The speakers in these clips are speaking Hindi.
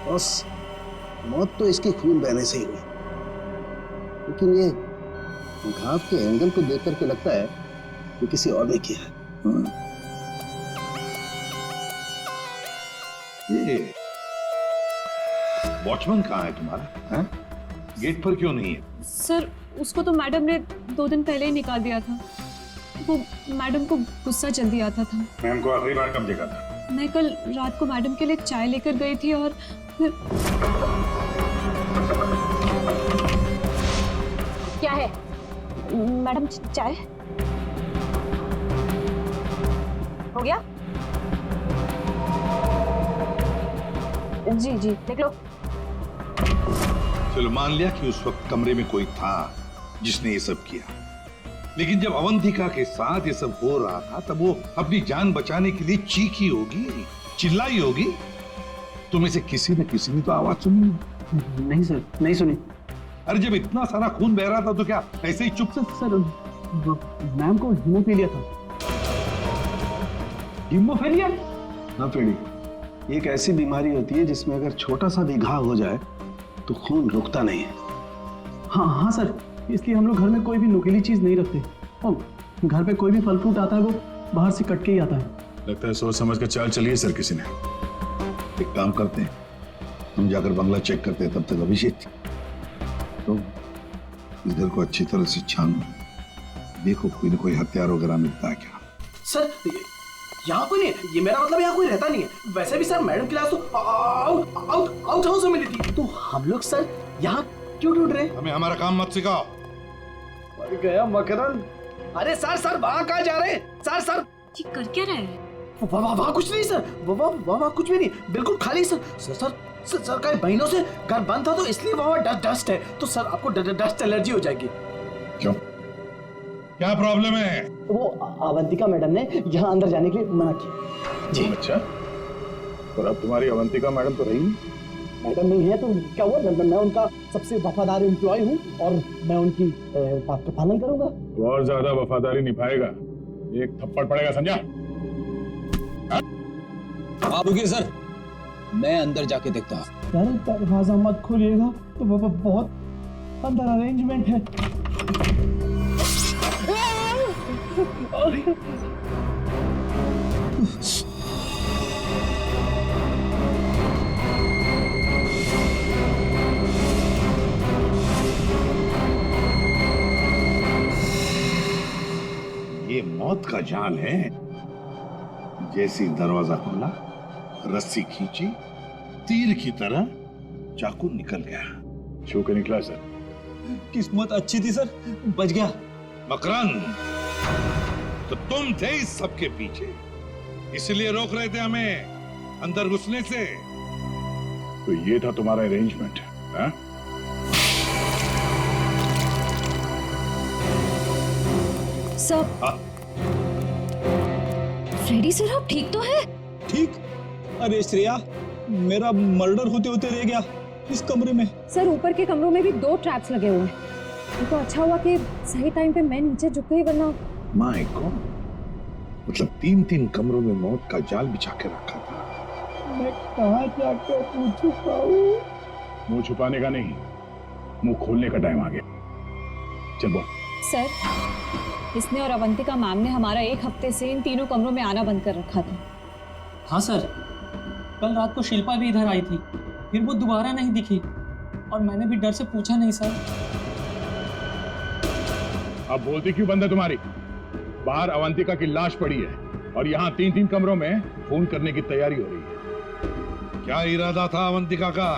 बॉस, मौत तो इसकी खून बहने से ही हुई, लेकिन ये घाव के एंगल को देख करके लगता है कि किसी और ने किया है। ये वॉचमैन कहाँ है तुम्हारा? हैं? गेट पर क्यों नहीं है? सर उसको तो मैडम ने 2 दिन पहले ही निकाल दिया था। वो मैडम को गुस्सा जल्दी आता था। मैम को आखिरी बार कब देखा था? मैं कल रात को मैडम के लिए चाय लेकर गई थी और फिर... क्या है मैडम? चाय हो गया? जी जी देख लो। चलो मान लिया कि उस वक्त कमरे में कोई था जिसने ये सब किया, लेकिन जब अवंतिका के साथ ये सब हो रहा था तब वो अपनी जान बचाने के लिए चीखी होगी, चिल्लाई होगी। तुम्हें से किसी न किसी ने तो आवाज सुनी? नहीं सर, नहीं सुनी। अरे जब इतना सारा खून बह रहा था तो क्या ऐसे ही चुप से? सर मैम को हीमोफीलिया था। हीमोफीलिया? हाँ फ्रेडी, ये एक ऐसी बीमारी होती है जिसमें अगर छोटा सा भी घाव हो जाए तो खून रुकता नहीं है। हाँ सर, इसलिए हम लोग घर में कोई भी नुकीली चीज नहीं रखते और घर पे कोई भी फल फ्रूट आता है वो बाहर से कट के ही आता है। लगता है सोच समझ कर चाल चलिए सर किसी ने। एक काम करते हैं, हम जाकर बंगला चेक करते हैं, तब तक अभिषेक तो इस घर को अच्छी तरह से छान देखो, कोई न कोई हथियार वगैरह मिलता है क्या? सर यहाँ कोई नहीं है, ये मेरा मतलब यहाँ कोई रहता नहीं है। वैसे भी सर मैडम की लाश तो आउट हाउस में मिली थी, तो हम लोग सर यहाँ क्यों ढूंढ रहे? हमें हमारा काम मत सिखाओ। मर गया मकरंद। अरे सर वहाँ कहाँ जा रहे हैं? सर ये कर क्या रहे हैं? वहाँ कुछ नहीं सर, वहाँ कुछ भी नहीं, बिल्कुल खाली सर कई महीनों से घर बंद था तो इसलिए वहाँ डस्ट है, तो सर आपको डस्ट एलर्जी हो जाएगी। क्यों, क्या प्रॉब्लम है? वो अवंतिका मैडम ने यहाँ अंदर जाने के लिए मना किया जी। अच्छा, और अब तुम्हारी अवंतिका मैडम तो रही? मैडम नहीं है तो क्या हुआ, मैं उनका सबसे वफादार एम्प्लॉय हूँ और मैं उनकी बात का पालन करूंगा। और ज्यादा वफादारी निभाएगा एक थप्पड़ पड़ेगा, समझा? आप रुकिए सर, मैं अंदर जाके देखता हूँ। यार दरवाजा मत खोलिएगा, तो बहुत अंदर अरेंजमेंट है। ये मौत का जाल है। जैसे दरवाजा खोला, रस्सी खींची, तीर की तरह चाकू निकल गया। छू के निकला सर। किस्मत अच्छी थी सर, बच गया। मकरंद, तो तुम थे इस सब के पीछे, इसलिए रोक रहे थे हमें अंदर घुसने से। तो ये था तुम्हारा अरेंजमेंट है? सर फ्रेडी सर, आप ठीक तो है? ठीक? अरे श्रेया, मेरा मर्डर होते होते रह गया इस कमरे में। सर ऊपर के कमरों में भी 2 ट्रैप्स लगे हुए हैं। तो अच्छा हुआ कि सही टाइम पे मैं नीचे झुक गई, वरना माय गॉड, मतलब 3 कमरों में मौत का जाल बिछा के रखा था। मैं कहाँ जाकर मुंह छुपाऊं? मुंह छुपाने का नहीं, मुंह खोलने का टाइम आ गया। चल बोल। सर, इसने और अवंतिका मैम ने हमारा 1 हफ्ते से इन 3 कमरों में आना बंद कर रखा था। हाँ सर, कल रात को शिल्पा भी इधर आई थी, फिर वो दोबारा नहीं दिखी और मैंने भी डर से पूछा नहीं सर। अब बोलती क्यों बंद है तुम्हारी? बाहर अवंतिका की लाश पड़ी है और यहाँ 3 कमरों में खून करने की तैयारी हो रही है। क्या इरादा था अवंतिका का?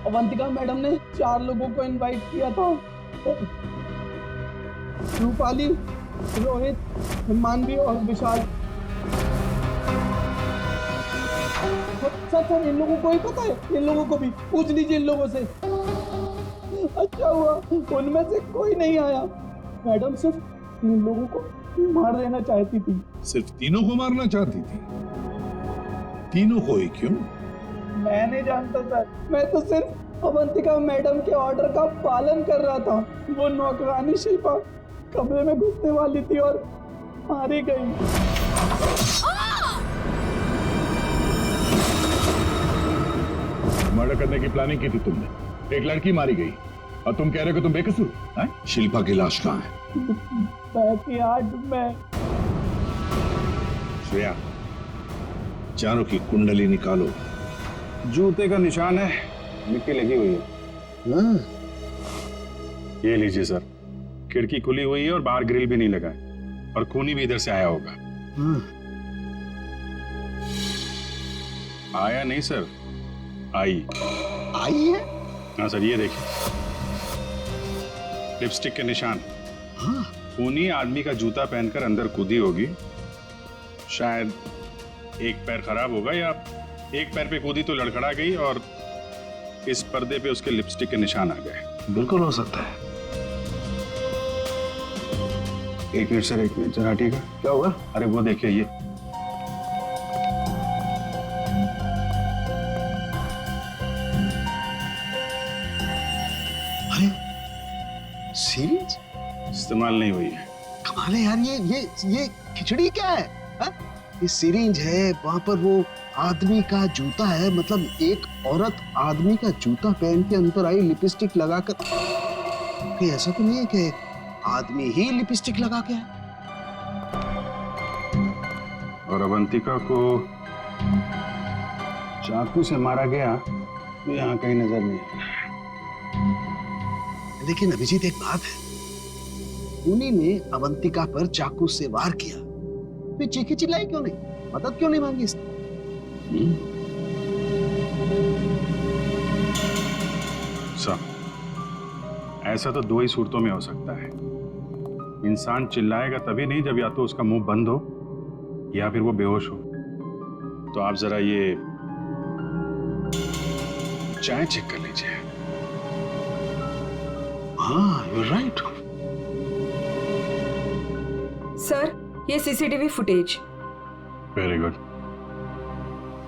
अवंतिका मैडम ने 4 लोगों को इनवाइट किया था, रूपाली, रोहित, मानवी और विशाल। सर इन लोगों को ही पता है, इन लोगों को भी पूछ लीजिए इन लोगों से। अच्छा हुआ उनमें से कोई नहीं आया। मैडम सिर्फ इन लोगों को मार देना चाहती थी। सिर्फ 3 को मारना चाहती थी? 3 को ही क्यों? मैं नहीं जानता सर, मैं तो सिर्फ अवंतिका मैडम के ऑर्डर का पालन कर रहा था। वो नौकरानी शिल्पा कमरे में घुसने वाली थी और मारी गई। मर्डर करने की प्लानिंग की थी तुमने, एक लड़की मारी गई और तुम कह रहे हो कि तुम बेकसूर हैं? शिल्पा की लाश कहाँ है? बैकयार्ड में। श्रेया, चारों की कुंडली निकालो। जूते का निशान है, मिट्टी लगी हुई है। हाँ? ये लीजिए सर, खिड़की खुली हुई है और बाहर ग्रिल भी नहीं लगा है और खूनी भी इधर से आया होगा। हाँ। आया नहीं सर, आई है? हाँ सर, ये देखिए लिपस्टिक के निशान। हाँ। खूनी आदमी का जूता पहनकर अंदर कूदी होगी। शायद एक पैर खराब होगा या एक पैर पे कूदी तो लड़खड़ा गई और इस पर्दे पे उसके लिपस्टिक के निशान आ गए। बिल्कुल हो सकता है। एक मिनट सर, एक मिनट जरा हटिएगा। क्या हुआ? अरे वो देखिए, ये अरे सीरीज इस्तेमाल नहीं हुई है। कमाल है यार, ये खिचड़ी क्या है? हा? ये सिरिंज है, वहां पर वो आदमी का जूता है, मतलब एक औरत आदमी का जूता पहन के अंदर आई लिपस्टिक लगाकर। कहीं ऐसा तो नहीं है कि आदमी ही लिपस्टिक लगा के आया? और अवंतिका को चाकू से मारा गया तो यहाँ कहीं नजर नहीं आया। लेकिन अभिजीत, एक बात है, उन्हीं ने अवंतिका पर चाकू से वार किया, फिर चीखी चिल्लाई क्यों नहीं? मदद क्यों नहीं मांगी इसने? ऐसा तो दो ही सूरतों में हो सकता है। इंसान चिल्लाएगा तभी नहीं जब या तो उसका मुंह बंद हो या फिर वो बेहोश हो। तो आप जरा ये चाय चेक कर लीजिए। हाँ, यू आर राइट। सर, ये CCTV footage. Very good,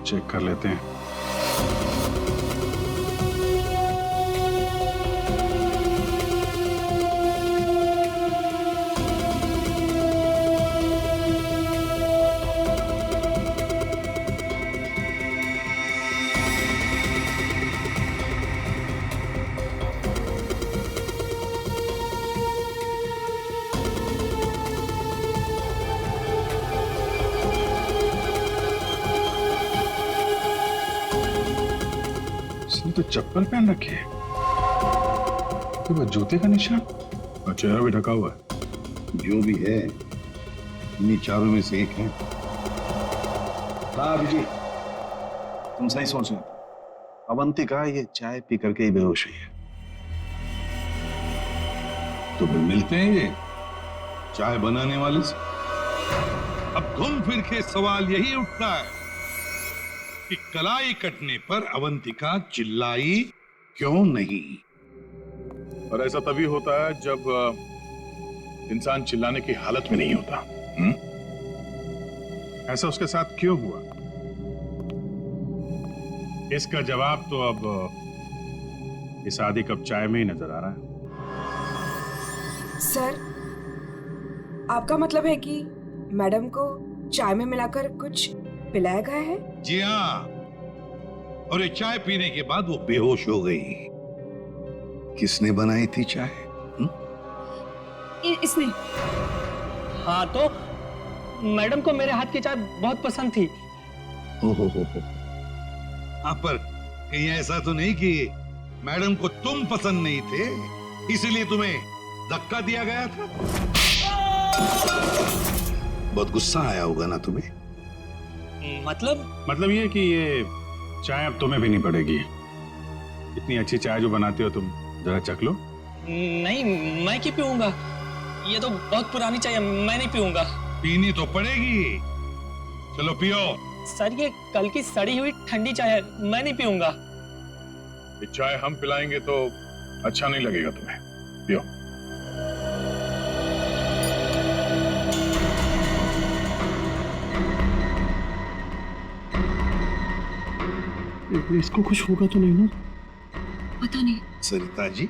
check कर लेते हैं। इसने तो चप्पल पहन रखी है, तो वो जूते का निशान और चेहरा भी ढका हुआ है। जो भी है, इन्हीं चारों में से एक है। हाँ अभिजीत, तुम सही सोच रहे थे। अवंतिका ये चाय पी करके ही बेहोश हुई है। तो फिर मिलते हैं ये चाय बनाने वाले से। अब घूम फिर के सवाल यही उठता है कि कलाई कटने पर अवंतिका चिल्लाई क्यों नहीं? और ऐसा तभी होता है जब इंसान चिल्लाने की हालत में नहीं होता। ऐसा उसके साथ क्यों हुआ? इसका जवाब तो अब इस आदि कप चाय में ही नजर आ रहा है। सर, आपका मतलब है कि मैडम को चाय में मिलाकर कुछ पिलाया गया है? जी हाँ, और ये चाय पीने के बाद वो बेहोश हो गई। किसने बनाई थी चाय? इसने। हाँ, तो मैडम को मेरे हाथ की चाय बहुत पसंद थी। हो। हाँ, पर कहीं ऐसा तो नहीं कि मैडम को तुम पसंद नहीं थे, इसीलिए तुम्हें धक्का दिया गया था? बहुत गुस्सा आया होगा ना तुम्हें? मतलब ये कि ये चाय अब तुम्हें भी नहीं पड़ेगी। इतनी अच्छी चाय जो बनाते हो तुम, जरा चख लो। नहीं, मैं क्यों पीऊंगा? ये तो बहुत पुरानी चाय है, मैं नहीं पीऊंगा। पीनी तो पड़ेगी। चलो पियो। सर, ये कल की सड़ी हुई ठंडी चाय है, मैं नहीं पीऊंगा। ये चाय हम पिलाएंगे तो अच्छा नहीं लगेगा तुम्हें। पियो। इसको कुछ होगा तो नहीं ना? पता नहीं। सरिता जी,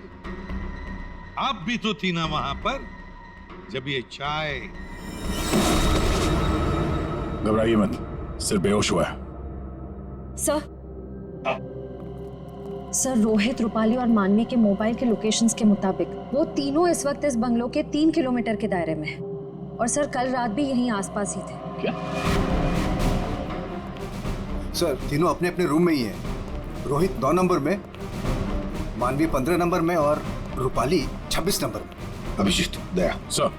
आप भी तो थी ना वहां पर जब ये चाय। घबराइए मत, सिर्फ बेहोश हुआ है। सर, सर रोहित, रूपाली और मानवी के मोबाइल के लोकेशंस के मुताबिक वो तीनों इस वक्त इस बंगलों के 3 किलोमीटर के दायरे में हैं। और सर कल रात भी यहीं आसपास ही थे। क्या? सर तीनों अपने अपने रूम में ही हैं। रोहित 9 नंबर में, मानवी 15 नंबर में और रूपाली 26 नंबर में। अभिजीत, दया, सर,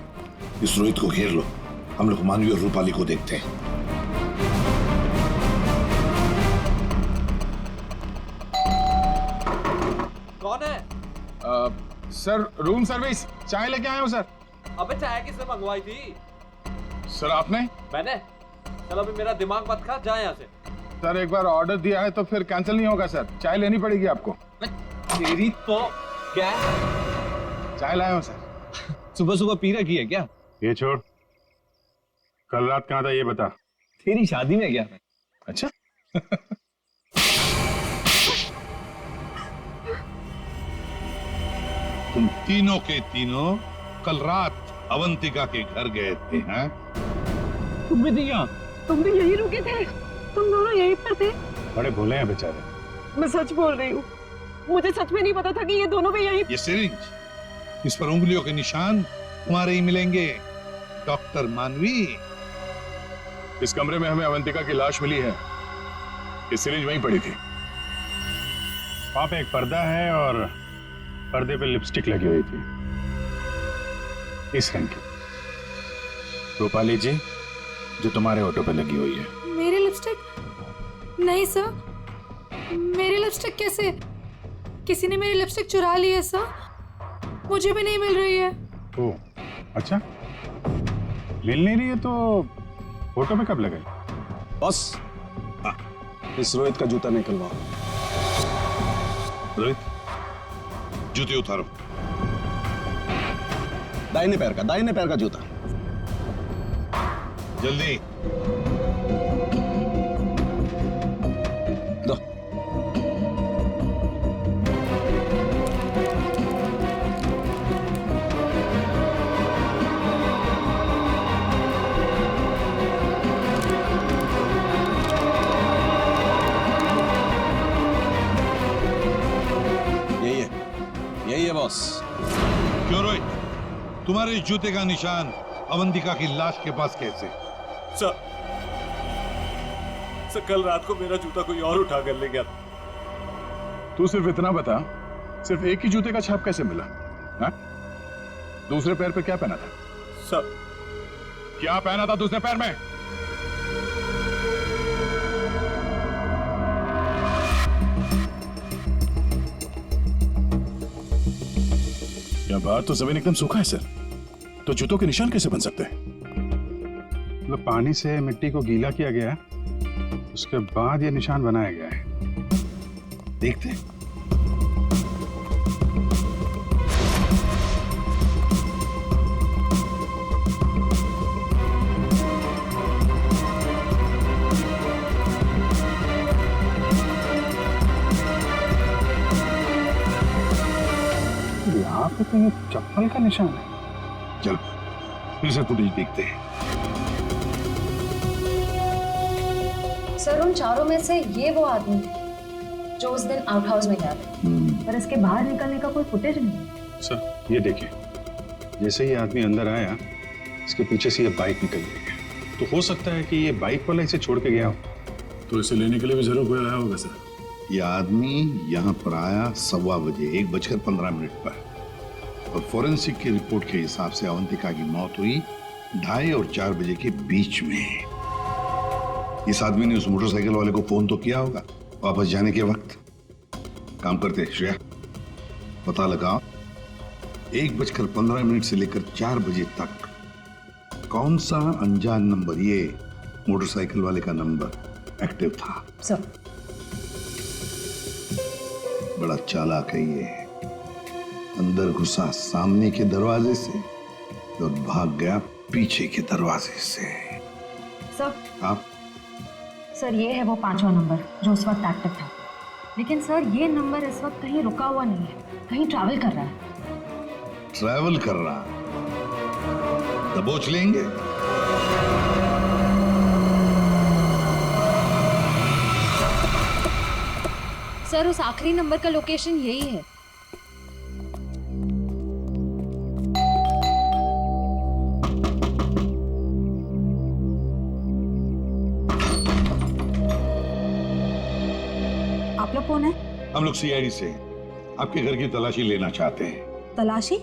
इस रोहित को घेर लो। हम लोग मानवी और रूपाली को देखते हैं। कौन है? Sir, room service. चाय लेके आया हूँ सर। अबे चाय किसने मंगवाई थी? सर आपने? मैंने। चल अभी मेरा दिमाग मत खा, जा यहाँ से। सर एक बार ऑर्डर दिया है तो फिर कैंसिल नहीं होगा सर। चाय लेनी पड़ेगी आपको। तेरी तो क्या? चाय लाया हूँ सर। सुबह सुबह पी रखी है क्या? ये छोड़, कल रात कहाँ था ये बता। तेरी शादी में गया मैं। अच्छा। तुम तीनों के तीनों कल रात अवंतिका के घर गए थे, हैं? तुम भी दिया? तुम भी यही रुके थे? तुम दोनों यहीं पर थे? बड़े भोले हैं बेचारे। मैं सच बोल रही हूँ, मुझे सच में नहीं पता था कि ये दोनों भी यहीं। ये सिरिंज, इस पर उंगलियों के निशान तुम्हारे ही मिलेंगे, डॉक्टर मानवी। इस कमरे में हमें अवंतिका की लाश मिली है। ये सिरिंज वहीं पड़ी थी। वहां पे एक पर्दा है और पर्दे पे लिपस्टिक लगी हुई थी, इस रंग की। रूपाली जी, जो तुम्हारे ऑटो पे लगी हुई है। मेरी लिपस्टिक? नहीं सर, मेरी लिपस्टिक कैसे? किसी ने मेरी लिपस्टिक चुरा ली है सर, मुझे भी नहीं मिल रही है। ओह, अच्छा, मिल नहीं रही है तो फोटो पे कब लगाई? बॉस, इस रोहित का जूता निकलवाओ। रोहित, जूते उतारो। दाहिने पैर का जूता। जल्दी। दो। यही है बॉस। क्यों रोहित, तुम्हारे जूते का निशान अवंतिका की लाश के पास कैसे? सर, कल रात को मेरा जूता कोई और उठा कर ले गया। तू सिर्फ इतना बता, सिर्फ एक ही जूते का छाप कैसे मिला? हा? दूसरे पैर पे क्या पहना था? सर, क्या पहना था दूसरे पैर में? क्या बात, तो जमीन एकदम सूखा है सर, तो जूतों के निशान कैसे बन सकते हैं? मतलब पानी से मिट्टी को गीला किया गया है, उसके बाद ये निशान बनाया गया है। देखते हैं। यहाँ पे तो ये चप्पल का निशान है। चलो फिर से फुटेज देखते हैं। सर उन चारों में से ये वो आदमी थे जो उस दिन आउट हाउस में गया था, पर इसके बाहर निकलने का कोई फुटेज नहीं है। सर ये देखिए, जैसे ये आदमी अंदर आया, इसके पीछे से ये बाइक निकल गई है, तो हो सकता है कि ये बाइक वाला इसे छोड़ के गया हो, तो इसे लेने के लिए भी जरूर कोई आया होगा सर। ये आदमी यहाँ पर आया 1:15 बजे, 1:15 पर, और फोरेंसिक की रिपोर्ट के हिसाब से अवंतिका की मौत हुई 2:30 और 4 बजे के बीच में। इस आदमी ने उस मोटरसाइकिल वाले को फोन तो किया होगा वापस जाने के वक्त। काम करते श्रेया, पता लगाओ 1:15 से लेकर 4 बजे तक कौन सा अनजान नंबर, ये मोटरसाइकिल वाले का नंबर एक्टिव था। सर बड़ा चालाक है ये, अंदर घुसा सामने के दरवाजे से और भाग गया पीछे के दरवाजे से। सर, आप? सर ये है वो 5वां नंबर जो उस वक्त एक्टिव था, लेकिन सर ये नंबर इस वक्त कहीं रुका हुआ नहीं है, कहीं ट्रैवल कर रहा है। ट्रैवल कर रहा, दबोच लेंगे। सर उस आखिरी नंबर का लोकेशन यही है। आप लोग कौन है? हम लोग सीआईडी से आपके घर की तलाशी लेना चाहते हैं। तलाशी?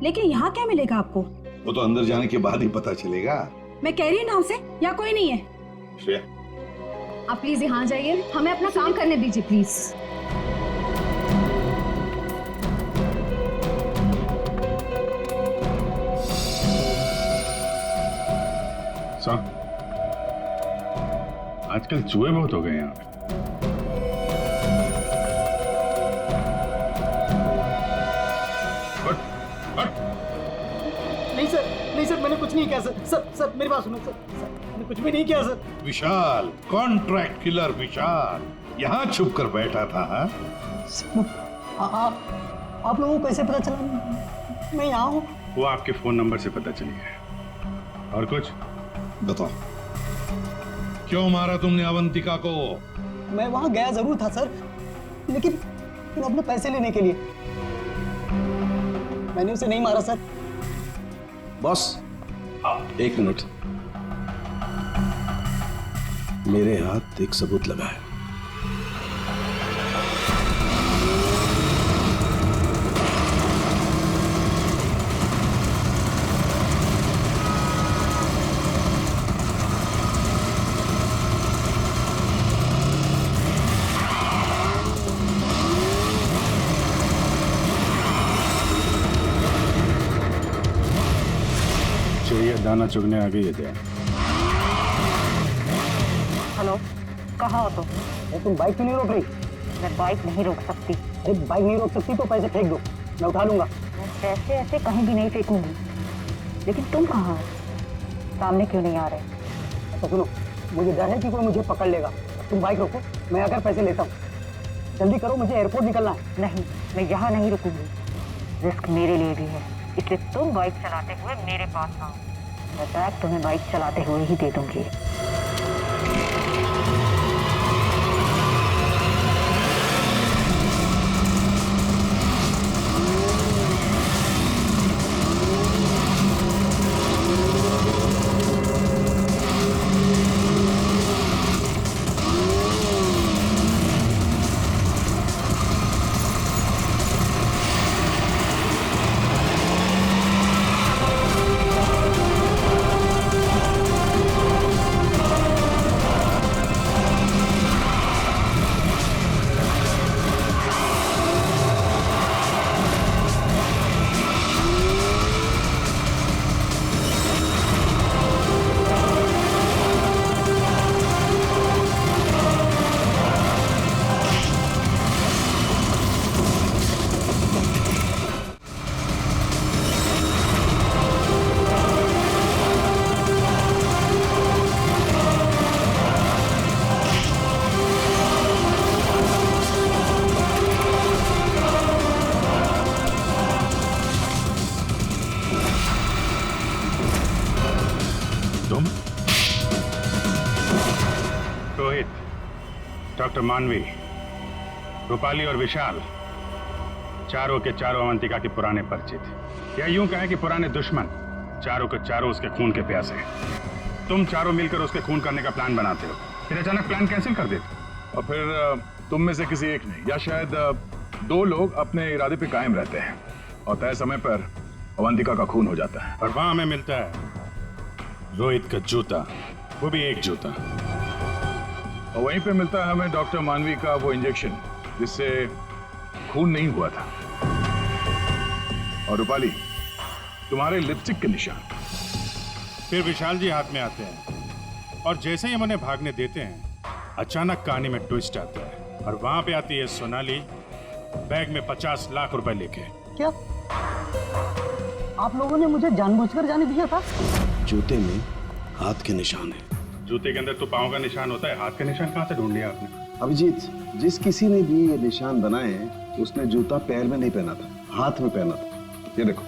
लेकिन यहाँ क्या मिलेगा आपको? वो तो अंदर जाने के बाद ही पता चलेगा। मैं कह रही हूँ ना उसे, यहाँ कोई नहीं है। श्रेया, आप प्लीज यहाँ जाइए, हमें अपना काम करने दीजिए प्लीज। साहब, आजकल चूहे बहुत हो गए यहाँ पे। नहीं सर मैंने कुछ नहीं किया सर मेरी बात सुनो सर मैंने कुछ भी नहीं किया सर। विशाल, कॉन्ट्रैक्ट किलर विशाल यहाँ छुप कर बैठा था। आप लोगों को कैसे पता चला मैं यहाँ हूँ? वो आपके फोन नंबर से पता चली है। और कुछ बताओ, क्यों मारा तुमने अवंतिका को? मैं वहाँ गया जरूर था सर, लेकिन अपने पैसे लेने के लिए। मैंने उसे नहीं मारा सर। बॉस, एक मिनट। मेरे हाथ एक सबूत लगा है। दाना चुगने आ गई है क्या? हेलो, कहाँ हो तुम बाइक क्यों नहीं रोक रही? मैं बाइक नहीं रोक सकती। अरे बाइक नहीं रोक सकती तो पैसे फेंक दो, मैं उठा लूंगा। मैं पैसे ऐसे कहीं भी नहीं फेंकूंगी। लेकिन तुम कहाँ हो? सामने क्यों नहीं आ रहे? तो सुनो, मुझे डर है कि कोई मुझे पकड़ लेगा। तुम बाइक रोको, मैं आकर पैसे लेता हूँ। जल्दी करो, मुझे एयरपोर्ट निकलना है। नहीं, मैं यहाँ नहीं रुकूंगी। रिस्क मेरे लिए भी है, इसलिए तुम बाइक चलाते हुए मेरे पास आओ। मैं बैग तुम्हें बाइक चलाते हुए ही दे दूंगी। डॉक्टर मानवी, रूपाली और विशाल, चारों के चारों अवंतिका के पुराने परिचित, या यूं कहें कि पुराने दुश्मन। चारों के चारों उसके खून के प्यासे। तुम चारों मिलकर उसके खून करने का प्लान बनाते हो, फिर अचानक प्लान कैंसिल कर देते। और फिर तुम में से किसी एक ने या शायद दो लोग अपने इरादे पे कायम रहते हैं और तय समय पर अवंतिका का खून हो जाता है। और वहां हमें मिलता है रोहित का जूता, वो भी एक जूता। और वहीं पे मिलता है हमें डॉक्टर मानवी का वो इंजेक्शन जिससे खून नहीं हुआ था। और रूपाली, तुम्हारे लिपस्टिक के निशान। फिर विशाल जी हाथ में आते हैं और जैसे ही हम उन्हें भागने देते हैं, अचानक कहानी में ट्विस्ट आता है और वहां पे आती है सोनाली, बैग में 50 लाख रुपए लेके। क्या आप लोगों ने मुझे जानबूझकर जाने दिया था? जूते में हाथ के निशान है। जूते के अंदर तो पाँव का निशान होता है, हाथ का निशान कहाँ से ढूंढ लिया आपने? अभिजीत, जिस किसी ने भी ये निशान बनाए हैं उसने जूता पैर में नहीं पहना था, हाथ में पहना था। ये देखो।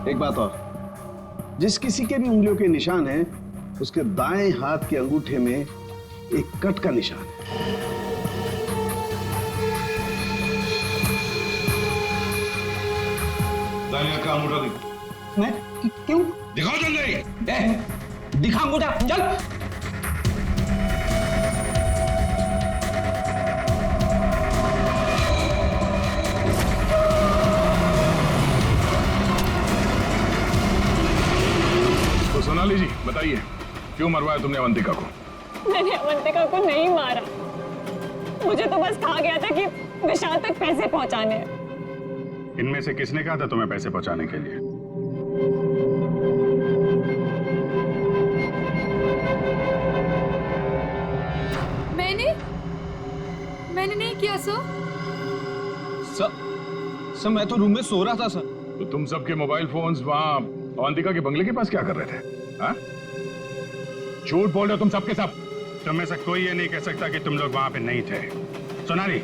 एक बात और, जिस किसी के भी उंगलियों के निशान हैं उसके दाएं हाथ के अंगूठे में एक कट का निशान है। दानिया का अंगूठा दिखा। मैं क्यों? दिखाओ जल्दी। दिखा अंगूठा, चल। तो सोनाली जी बताइए, क्यों मरवाया तुमने अवंतिका को? मैंने अवंतिका को नहीं मारा, मुझे तो बस कहा गया था कि विशाल तक पैसे पहुंचाने हैं। इनमें से किसने कहा था तुम्हें पैसे पहुंचाने के लिए? मैंने नहीं किया सर। सर मैं तो रूम में सो रहा था सर। तो तुम सबके मोबाइल फोन्स वहां अवंतिका के बंगले के पास क्या कर रहे थे? हाँ? झूठ बोल रहे हो तुम सबके सब। तुम में से कोई ये नहीं कह सकता कि तुम लोग वहां पे नहीं थे। सोनाली,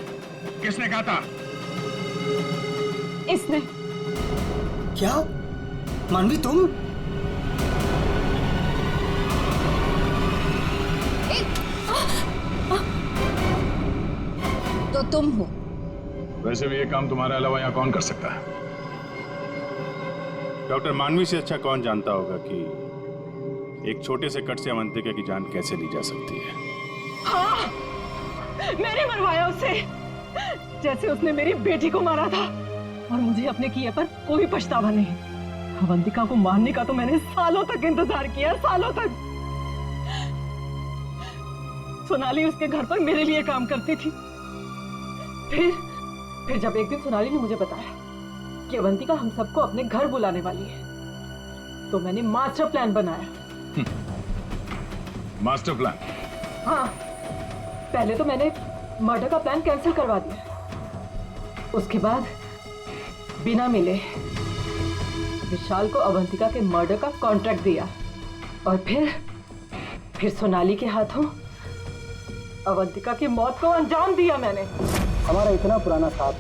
किसने कहा था? इसने। क्या? मानवी तुम? तो तुम हो। वैसे भी ये काम तुम्हारे अलावा यहाँ कौन कर सकता है? डॉक्टर मानवी से अच्छा कौन जानता होगा कि एक छोटे से कट से अवंतिका की जान कैसे ली जा सकती है। हाँ, मैंने मरवाया उसे, जैसे उसने मेरी बेटी को मारा था, और मुझे अपने किए पर कोई पछतावा नहीं। अवंतिका को मारने का तो मैंने सालों तक इंतजार किया, सालों तक। सोनाली उसके घर पर मेरे लिए काम करती थी। फिर जब एक दिन सोनाली ने मुझे बताया कि अवंतिका हम सबको अपने घर बुलाने वाली है, तो मैंने मास्टर प्लान बनाया। Master plan? हाँ, पहले तो मैंने मर्डर का प्लान कैंसिल करवा दिया। उसके बाद बिना मिले विशाल को अवंतिका के मर्डर का कॉन्ट्रैक्ट दिया, और फिर सोनाली के हाथों अवंतिका की मौत को अंजाम दिया मैंने। हमारा इतना पुराना साथ,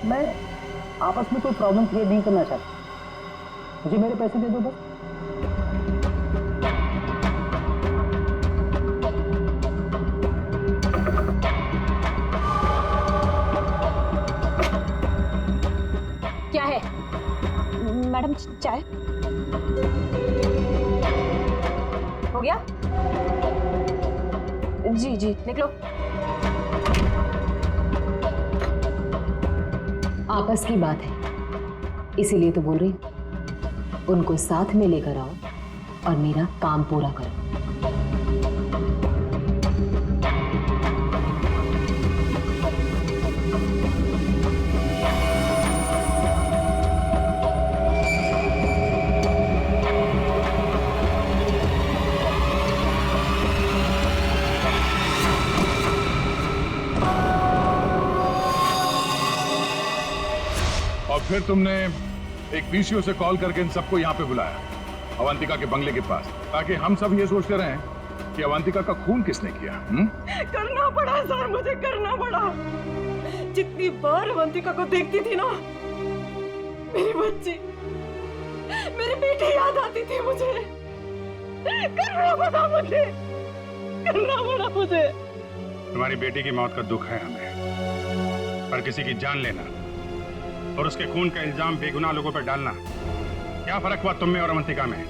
मैं आपस में कोई प्रॉब्लम क्रिएट नहीं करना चाहता। मुझे मेरे पैसे दे दो बस। क्या है मैडम? चाय हो गया? जी जी, निकलो। आपस की बात है, इसीलिए तो बोल रही हूं। उनको साथ में लेकर आओ और मेरा काम पूरा करो। फिर तुमने एक पीसीओ से कॉल करके इन सबको यहाँ पे बुलाया, अवंतिका के बंगले के पास, ताकि हम सब ये सोचते रहें कि अवंतिका का खून किसने किया। करना पड़ा सर, मुझे करना पड़ा। जितनी बार अवंतिका को देखती थी ना, मेरी बच्ची, मेरी बेटी याद आती थी मुझे। करना पड़ा मुझे, करना पड़ा मुझे। तुम्हारी बेटी की मौत का दुख है हमें, पर किसी की जान लेना और उसके खून का इल्जाम बेगुनाह लोगों पर डालना, क्या फर्क हुआ तुम में और अवंतिका में?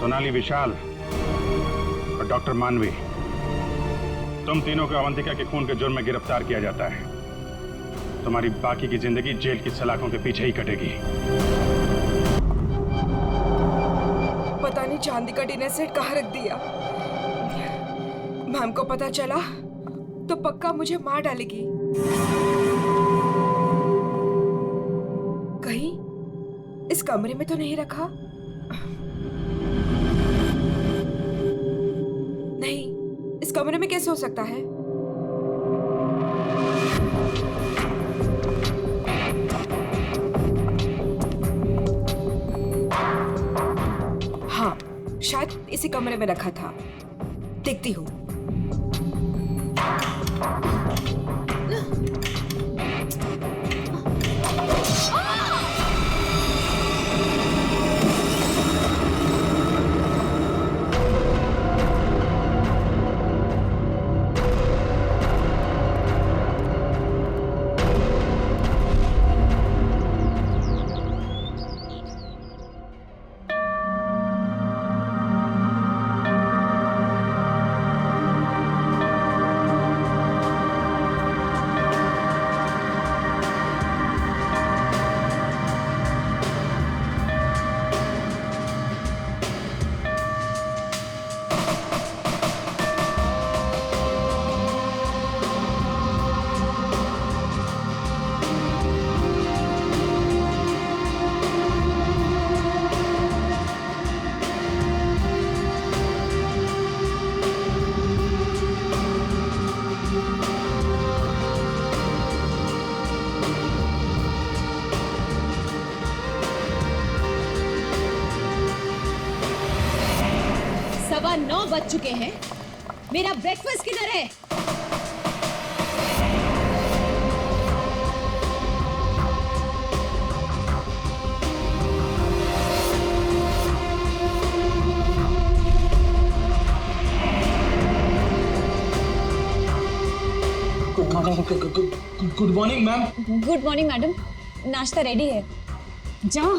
सोनाली, विशाल और डॉक्टर मानवी, तुम तीनों को अवंतिका के खून के जुर्म में गिरफ्तार किया जाता है। तुम्हारी बाकी की जिंदगी जेल की सलाखों के पीछे ही कटेगी। पता नहीं चांदी का डिनर सेट कहाँ रख दिया। मैम को पता चला तो पक्का मुझे मार डालेगी। कहीं इस कमरे में तो नहीं रखा? नहीं, इस कमरे में कैसे हो सकता है? हाँ, शायद इसी कमरे में रखा था। देखती हूँ। बज चुके हैं। मेरा ब्रेकफास्ट किधर है? Good morning ma'am. Good morning madam, नाश्ता रेडी है, जाओ।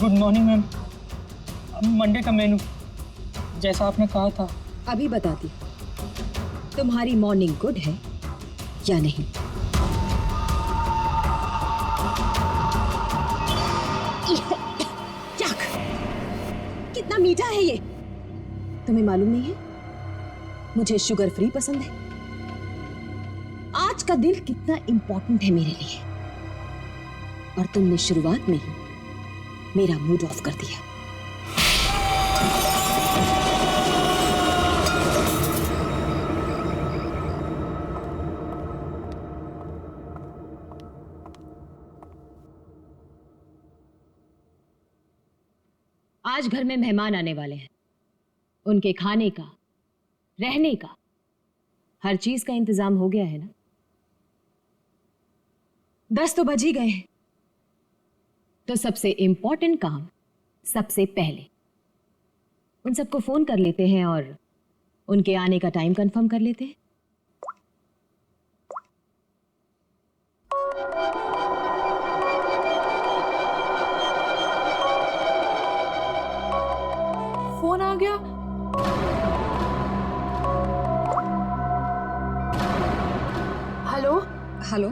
Good morning ma'am. मंडे का मेनू जैसा आपने कहा था। अभी बताती तुम्हारी मॉर्निंग गुड है या नहीं। कितना मीठा है ये, तुम्हें मालूम नहीं है? मुझे शुगर फ्री पसंद है। आज का दिन कितना इंपॉर्टेंट है मेरे लिए, और तुमने शुरुआत में ही मेरा मूड ऑफ कर दिया। आज घर में मेहमान आने वाले हैं। उनके खाने का, रहने का, हर चीज का इंतजाम हो गया है ना? 10 तो बज ही गए हैं, तो सबसे इंपॉर्टेंट काम सबसे पहले उन सबको फोन कर लेते हैं और उनके आने का टाइम कंफर्म कर लेते हैं। फोन आ गया। हेलो हेलो,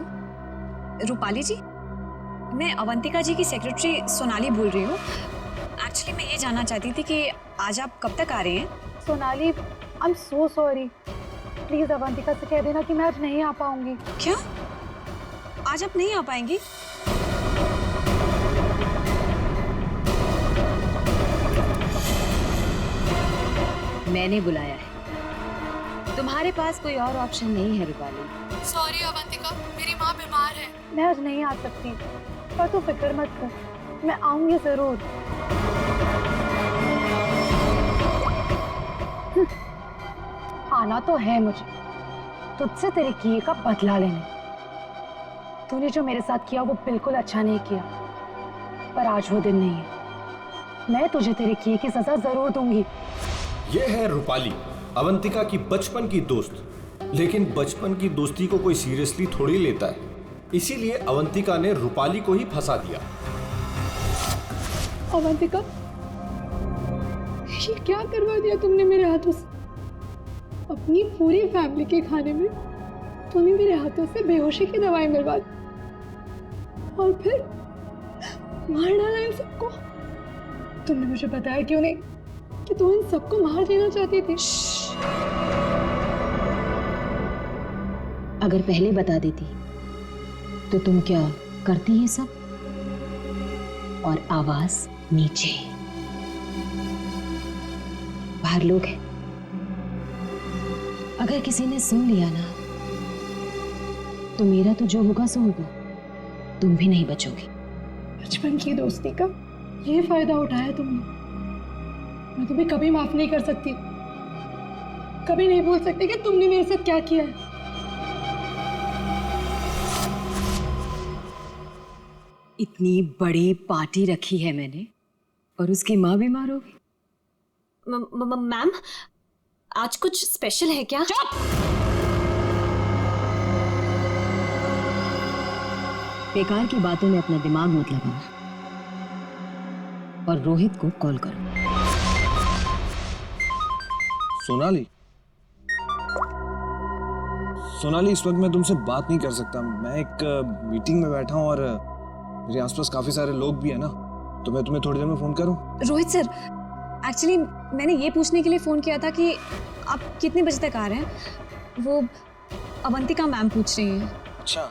रूपाली जी, मैं अवंतिका जी की सेक्रेटरी सोनाली बोल रही हूँ। एक्चुअली मैं ये जानना चाहती थी कि आज आप कब तक आ रहे हैं? Sonali, I am so sorry. Please Avantika से कह देना कि मैं आज नहीं आ पाऊंगी। क्या? आज आप नहीं आ पाएंगी? मैंने बुलाया है, तुम्हारे पास कोई और ऑप्शन नहीं है रूपाली। सॉरी अवंतिका, मेरी माँ बीमार है, मैं आज नहीं आ सकती। पर तू फिक्र मत कर, मैं आऊंगी जरूर। आना तो है मुझे, तुझसे तेरे किए का बदला लेने। तूने जो मेरे साथ किया वो बिल्कुल अच्छा नहीं किया, पर आज वो दिन नहीं है। मैं तुझे तेरे किए की सजा जरूर दूंगी। ये है रूपाली, अवंतिका की बचपन की दोस्त। लेकिन बचपन की दोस्ती को कोई सीरियसली थोड़ी लेता है, इसीलिए अवंतिका ने रूपाली को ही फंसा दिया। अवंतिका, ये क्या करवा दिया तुमने मेरे हाथों से? अपनी पूरी फैमिली के खाने में तूने मेरे हाथों से बेहोशी की दवाई मिलवा दी, और फिर मार डाला इन सबको। तुमने मुझे बताया क्यों नहीं कि तू इन सबको मार देना चाहती थी? अगर पहले बता देती तो तुम क्या करती ये सब? और आवाज नीचे, बाहर लोग हैं। अगर किसी ने सुन लिया ना, तो मेरा तो जो होगा सो होगा, तुम भी नहीं बचोगी। बचपन की दोस्ती का ये फायदा उठाया तुमने। मैं तुम्हें कभी माफ नहीं कर सकती, कभी नहीं भूल सकती कि तुमने मेरे साथ क्या किया है। इतनी बड़ी पार्टी रखी है मैंने, और उसकी माँ बीमार हो गई। मैम, आज कुछ स्पेशल है क्या? चुप! बेकार की बातों में अपना दिमाग मत लगाना, और रोहित को कॉल करो। सोनाली, सोनाली, इस वक्त मैं तुमसे बात नहीं कर सकता। मैं एक मीटिंग में बैठा हूँ और मेरे आसपास काफी सारे लोग भी है ना, तो मैं तुम्हें थोड़ी देर में फोन करूँ? रोहित सर, एक्चुअली मैंने ये पूछने के लिए फोन किया था कि आप कितने बजे तक आ रहे हैं। वो अवंतिका मैम पूछ रही हैं। अच्छा,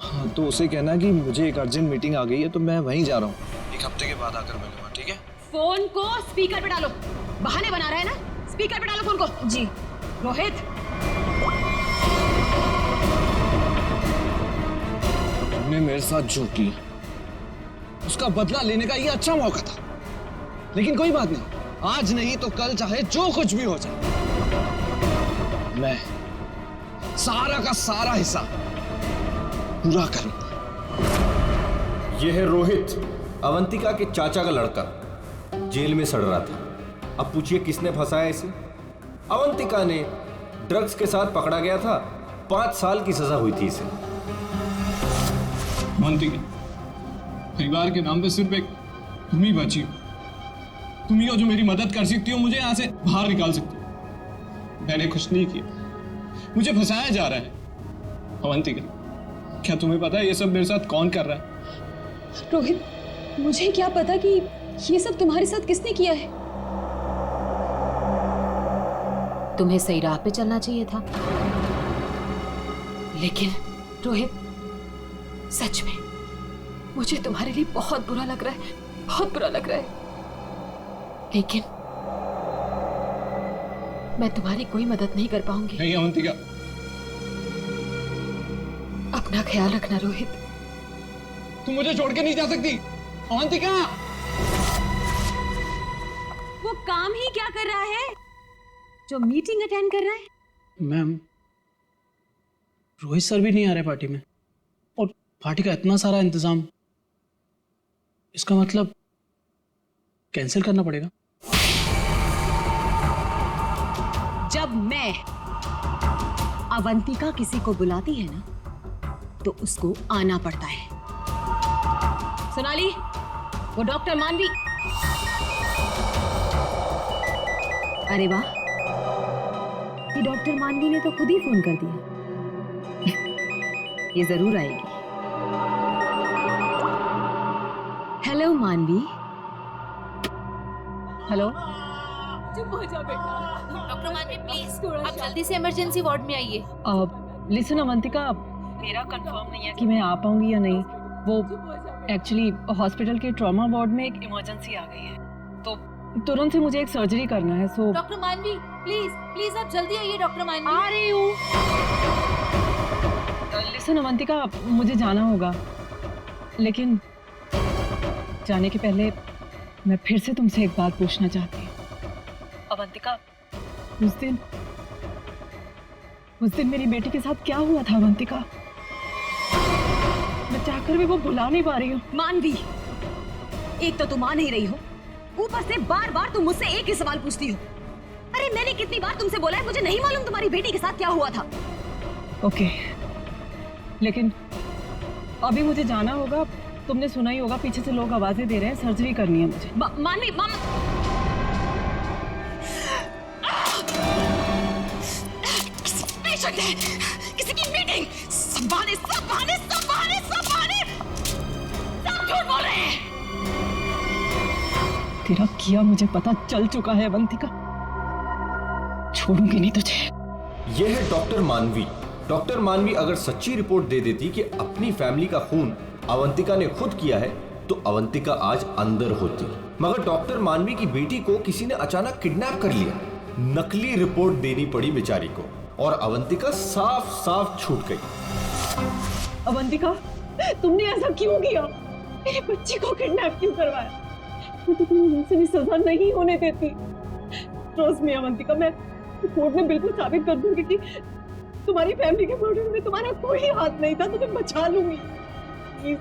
हाँ, तो उसे कहना कि मुझे एक अर्जेंट मीटिंग आ गई है, तो मैं वहीं जा रहा हूँ। एक हफ्ते के बाद आकर मिलूंगा, ठीक है? फोन को स्पीकर पे डालो। बहाने बना रहा है ना, स्पीकर पे डालो फोन को। जी। रोहित, तुमने ने मेरे साथ जो किया उसका बदला लेने का ये अच्छा मौका था, लेकिन कोई बात नहीं, आज नहीं तो कल चाहे जो कुछ भी हो जाए, मैं सारा का सारा हिस्सा पूरा करूंगा। यह है रोहित, अवंतिका के चाचा का लड़का, जेल में सड़ रहा था। अब पूछिए किसने फंसाया इसे? अवंतिका ने। ड्रग्स के साथ पकड़ा गया था, 5 साल की सजा हुई थी इसे। अवंतिका, परिवार के नाम पे सिर्फ एक तुम ही बची हो। तुम ही हो जो मेरी मदद कर सकती हो, मुझे यहाँ से बाहर निकाल सकती हो। मैंने कुछ नहीं किया, मुझे फंसाया जा रहा है। अवंतिका, क्या तुम्हें पता है ये सब मेरे साथ कौन कर रहा है? रोहित, मुझे क्या पता कि ये सब तुम्हारे साथ किसने किया है। तुम्हें सही राह पे चलना चाहिए था, लेकिन रोहित, सच में मुझे तुम्हारे लिए बहुत बुरा लग रहा है, बहुत बुरा लग रहा है, लेकिन मैं तुम्हारी कोई मदद नहीं कर पाऊंगी। नहीं अवंतिका, अपना ख्याल रखना रोहित। तुम मुझे छोड़ के नहीं जा सकती। अवंतिका, वो काम ही क्या कर रहा है जो मीटिंग अटेंड कर रहा है? मैम, रोहित सर भी नहीं आ रहे पार्टी में, और पार्टी का इतना सारा इंतजाम, इसका मतलब कैंसिल करना पड़ेगा। जब मैं अवंतिका किसी को बुलाती है ना, तो उसको आना पड़ता है। सोनाली, वो डॉक्टर मानवी। अरे वाह, ये डॉक्टर मानवी ने तो खुद ही फोन कर दिया। ये जरूर आएगी। हेलो मानवी। हेलो। चुप हो जा बेटा। डॉक्टर मानवी प्लीज, आप जल्दी से इमरजेंसी वार्ड में आइए। लिसन अवंतिका, मेरा कंफर्म नहीं है कि मैं आ पाऊंगी या नहीं। वो एक्चुअली हॉस्पिटल के ट्रॉमा वार्ड में एक इमरजेंसी आ गई है, तो तुरंत से मुझे एक सर्जरी करना है। सो डॉक्टर मानवी प्लीज प्लीज आप जल्दी आइए। डॉक्टर मानवी आ रही हूँ। लिसन अवंतिका, मुझे जाना होगा, लेकिन जाने के पहले मैं फिर से तुमसे एक बात पूछना चाहती हूँ। अवंतिका, उस दिन मेरी बेटी के साथ क्या हुआ था अवंतिका? मैं चाहकर भी वो भुला नहीं पा रही हूँ। मानवी, एक तो तुम आ नहीं रही हो, ऊपर से बार बार तुम मुझसे एक ही सवाल पूछती हो। अरे मैंने कितनी बार तुमसे बोला है, मुझे नहीं मालूम तुम्हारी बेटी के साथ क्या हुआ था। ओके, लेकिन अभी मुझे जाना होगा। तुमने सुना ही होगा, पीछे से लोग आवाजें दे रहे हैं, सर्जरी करनी है मुझे। मानवी, किसी की मीटिंग। सब बहाने, सब बहाने, सब बहाने, सब बहाने, सब झूठ बोल रहे हैं। तेरा किया मुझे पता चल चुका है अवंतिका, छोड़ूंगी नहीं तुझे। यह है डॉक्टर मानवी। डॉक्टर मानवी अगर सच्ची रिपोर्ट दे देती कि अपनी फैमिली का खून अवंतिका ने खुद किया है, तो अवंतिका आज अंदर होती। मगर डॉक्टर मानवी की बेटी को किसी ने अचानक किडनैप कर लिया। नकली रिपोर्ट देनी पड़ी बेचारी को, और अवंतिका साफ साफ छूट गई। अवंतिका, तुमने ऐसा क्यों किया? मेरे बच्चे को किडनैप क्यों करवाया? मैं तो तुम्हें वैसे भी सजा नहीं होने देती। ट्रस्ट मी अवंतिका, मैं कोर्ट में बिल्कुल साबित कर दूंगी कि तुम्हारी फैमिली के मर्डर में तुम्हारा कोई हाथ नहीं था। तुम्हें बचा लूंगी। प्लीज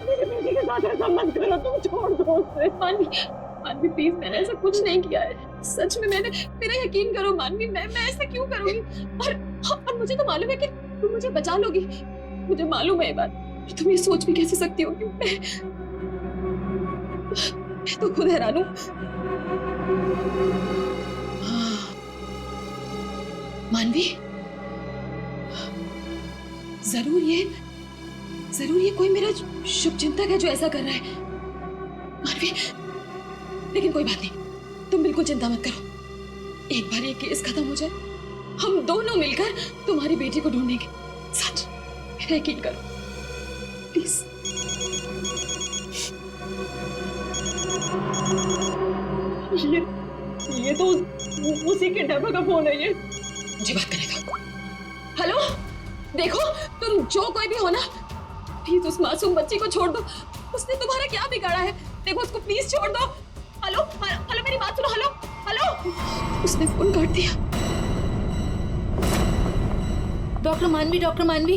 मेरे बेटे के साथ ऐसा मत करो, तुम छोड़ दो उसे। मानवी प्लीज, मैंने ऐसा कुछ नहीं किया है, सच में। मेरा यकीन करो मानवी, मैं ऐसा क्यों करूंगी? और मुझे तो मालूम है कि तुम मुझे बचा लोगी, मुझे मालूम है ये बात। तुम ये सोच भी कैसे सकती हो कि मैं तो खुद हैरान हूं। मानवी, जरूर ये कोई मेरा शुभचिंतक है जो ऐसा कर रहा है। मानवी, लेकिन कोई बात नहीं, तुम बिल्कुल चिंता मत करो। एक बार ये केस खत्म हो जाए, हम दोनों मिलकर तुम्हारी बेटी को ढूंढेंगे। सच, मेरा यकीन करो प्लीज। ये तो उसी के डब्बा का फोन है। ये मुझे बात करेगा। हेलो, देखो तुम जो कोई भी हो ना, प्लीज उस मासूम बच्ची को छोड़ दो। उसने तुम्हारा क्या बिगाड़ा है? देखो उसको प्लीज छोड़ दो। हेलो हेलो, मेरी बात सुनो। Hello hello. उसने फोन काट दिया। डॉक्टर मानवी,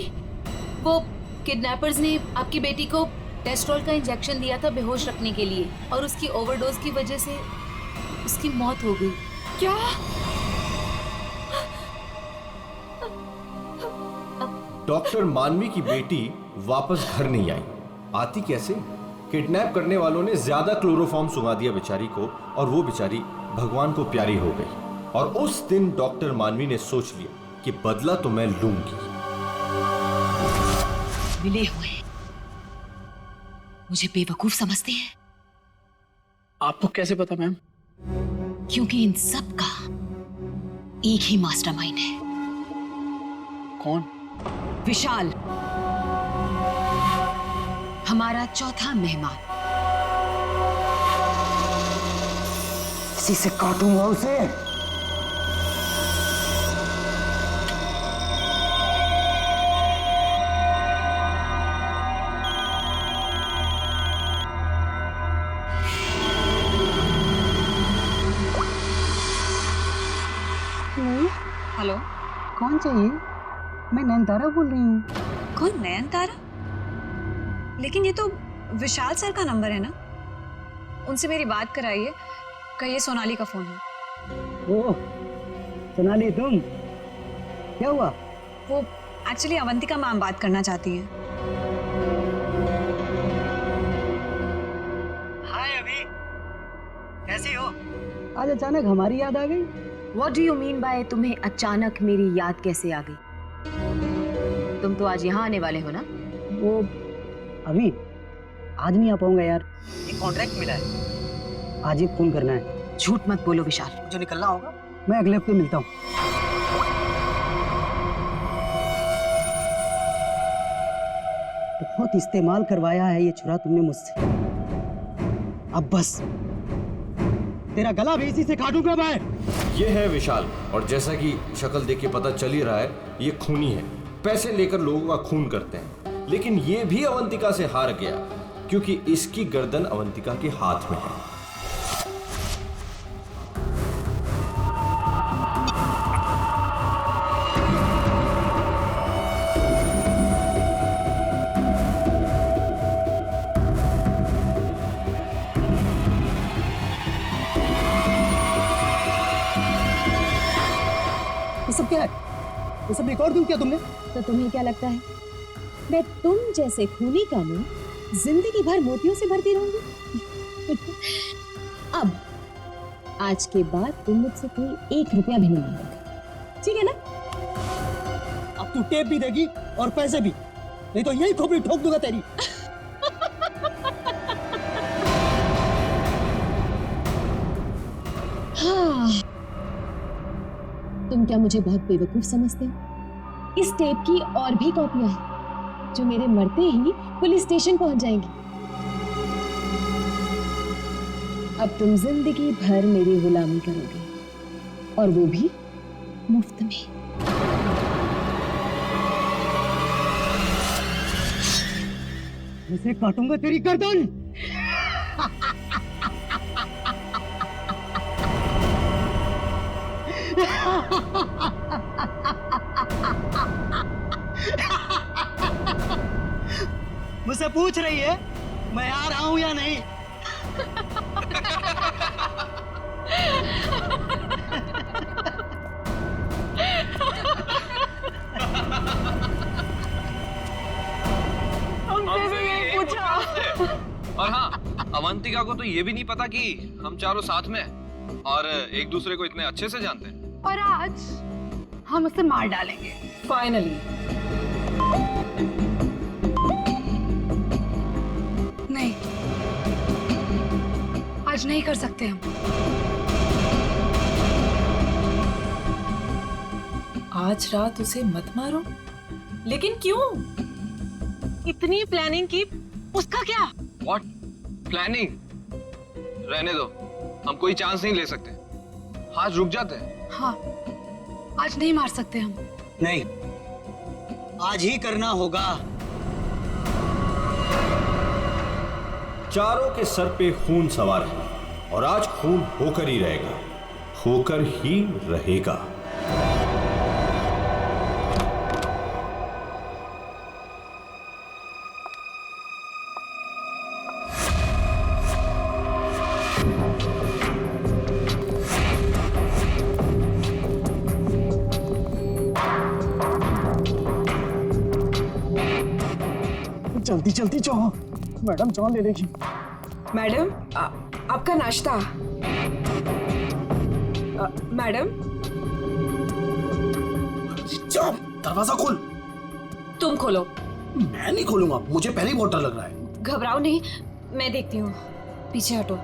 वो किडनैपर्स ने आपकी बेटी को टेस्ट्रोल का इंजेक्शन दिया था बेहोश रखने के लिए, और उसकी ओवरडोज की वजह से उसकी मौत हो गई। क्या? डॉक्टर मानवी की बेटी वापस घर नहीं आई। आती कैसे? किडनैप करने वालों ने ज्यादा क्लोरोफॉर्म सुंघा दिया बेचारी को, और वो बेचारी भगवान को प्यारी हो गई। और उस दिन डॉक्टर मानवी ने सोच लिया कि बदला तो मैं लूंगी। मिले हुए मुझे बेवकूफ समझते हैं। आपको कैसे पता मैम? क्योंकि इन सब का एक ही मास्टरमाइंड है। कौन? विशाल, हमारा चौथा मेहमान। इसी से काटूंगा उसे। हेलो, कौन चाहिए? मैं नयनतारा बोल रही हूँ। कौन? नयनतारा? लेकिन ये तो विशाल सर का नंबर है ना, उनसे मेरी बात कराइए। कहिए सोनाली का फोन है। ओह सोनाली, तुम? क्या हुआ? वो एक्चुअली अवंतिका मैम बात करना चाहती है। हाय अभी, कैसी हो? आज अचानक हमारी याद आ गई। What do you mean by तुम्हें अचानक मेरी याद कैसे आ गई? तुम तो आज यहाँ आने वाले हो ना? वो अभी आज नहीं आ पाऊंगा यार, एक कॉन्ट्रैक्ट मिला है, आज ही फोन करना है। झूठ मत बोलो विशाल। जो निकलना होगा मैं अगले हफ्ते मिलता हूँ। बहुत इस्तेमाल करवाया है ये छुरा तुमने मुझसे, अब बस तेरा गला भी इसी से काटूंगा मैं। ये है विशाल, और जैसा कि शक्ल देख के पता चल ही रहा है, ये खूनी है। पैसे लेकर लोगों का खून करते हैं, लेकिन ये भी अवंतिका से हार गया, क्योंकि इसकी गर्दन अवंतिका के हाथ में है। ये सब क्या है? ये सब रिकॉर्ड क्यों किया तुमने? तो तुम्हें क्या लगता है मैं तुम जैसे खूनी का मुंह जिंदगी भर मोतियों से भरती रहूंगी? अब आज के बाद तुम मुझसे कोई 1 रुपया भी नहीं मांगोगे, ठीक है ना? अब तू टेप भी देगी और पैसे भी, नहीं तो यही खोपड़ी ठोक दूंगा तेरी। हाँ, तुम क्या मुझे बहुत बेवकूफ समझते हो? इस टेप की और भी कॉपियां हैं जो मेरे मरते ही पुलिस स्टेशन पहुंच जाएंगी। अब तुम जिंदगी भर मेरी गुलामी करोगे, और वो भी मुफ्त में। इसे काटूंगा तेरी गर्दन। मुझसे पूछ रही है मैं आ रहा हूं या नहीं? हमसे भी यही पूछा। और हाँ, अवंतिका को तो ये भी नहीं पता कि हम चारों साथ में हैं और एक दूसरे को इतने अच्छे से जानते हैं। और आज हम उसे मार डालेंगे फाइनली। नहीं, आज नहीं कर सकते हम। आज रात उसे मत मारो। लेकिन क्यों? इतनी प्लानिंग की, उसका क्या? What planning? रहने दो, हम कोई चांस नहीं ले सकते। आज रुक जाते हैं। हाँ, आज नहीं मार सकते हम। नहीं, आज ही करना होगा। चारों के सर पे खून सवार है और आज खून होकर ही रहेगा, होकर ही रहेगा। जल्दी जल्दी जाओ, मैडम जान ले लेगी। मैडम आपका नाश्ता। मैडम जाओ, दरवाजा खोल। तुम खोलो। मैं नहीं खोलूंगा, मुझे पहले ही बहुत डर लग रहा है। घबराओ नहीं, मैं देखती हूँ। पीछे हटो।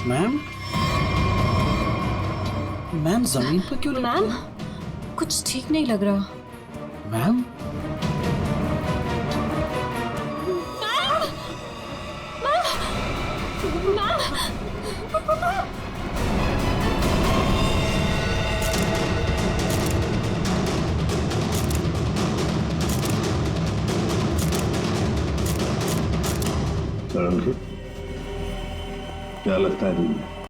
मैम, मैम जमीन पर क्यों? मैम, कुछ ठीक नहीं लग रहा। मैम, क्या लगता है तुम्हें?